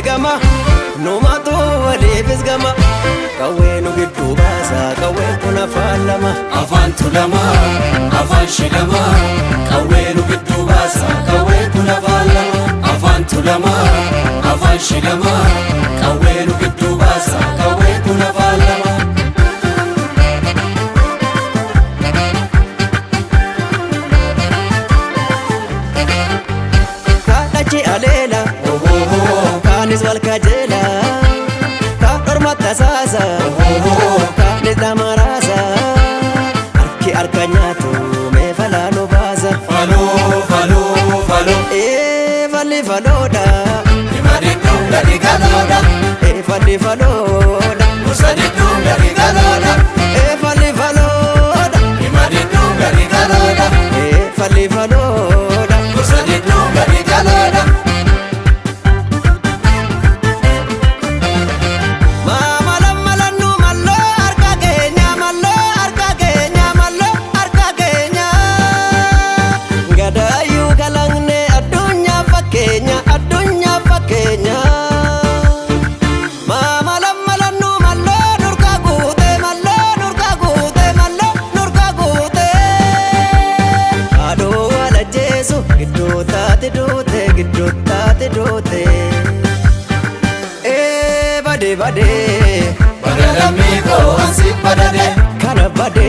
gama numatu waliifis gama qawwee nu gidduu baasa qawween kun afaan lama afaan tulama afaan shilama qawwee nu gidduu baasa qawween kun afaan lama afaan tulama afaan shilama qawwee nu gidduu baasa qawween kun afaan lama kaadhachi aleela kaanis wal kajeela kaadhormatta saasa kaadhis dhamaraasa harki harka nyaatu mee falaa nu baasa faloo faloo faloo falli faloodha himadidduun gadi galoodha falli faloodha musadidduun gadi galoodha falli faloodha himadidduun gadi galoodha falli faloodha musadidduun gadi galoodha Bade badalami ko ansi badade kana bade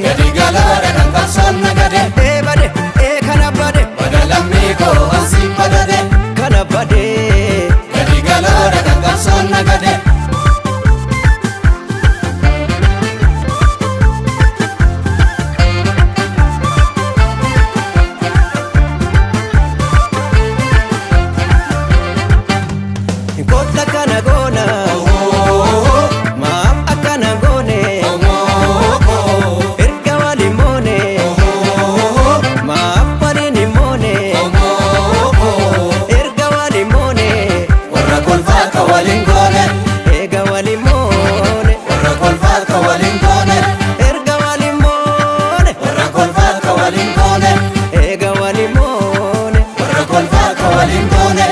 gadi galoodha kan qabsoon nagade bade kana bade badalami ko ansi badade kana bade gadi galoodha kan qabsoon nagade kota kana gona maaf akkana goone erga walimone maaf walinimone erga walimone warra kolfaa ka walin goone erga walimone warra kolfaa ka walin goone erga walimone warra kolfaa ka walin goone erga walimone warra kolfaa ka walin goone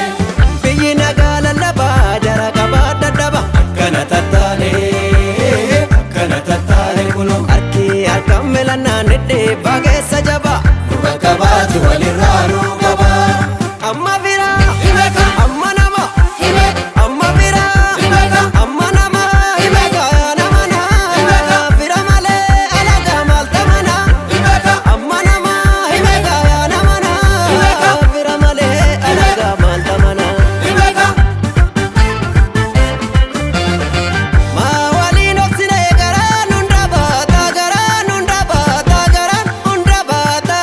biyyi nagaa lallabaa jara qabaa dadhaba akkana tattaane kuno harki harkaan melannaan dhedheebbaa keessa jaba bakka baatu walirraa nuu qaba amma biraa himeka amma nama himeka amma biraa himeka amma nama himeka nama naa bira malee alagaa maalta mana himeka amma nama himeka nama naa bira malee alagaa maalta mana himeka maa waliin oksine garaan hunda baata garaan hunda baata garaan hunda baata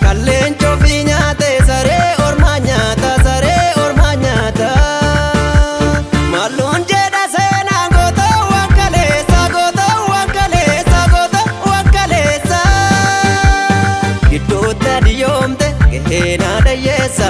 kalleen cofii nyaate saree ormaa nyaata saree ormaa nyaata malluun jedha seenaa goota wankaleessa goota wankaleessa goota wankaleessa gidduutti adiyoomte gahee naa dhayyeessa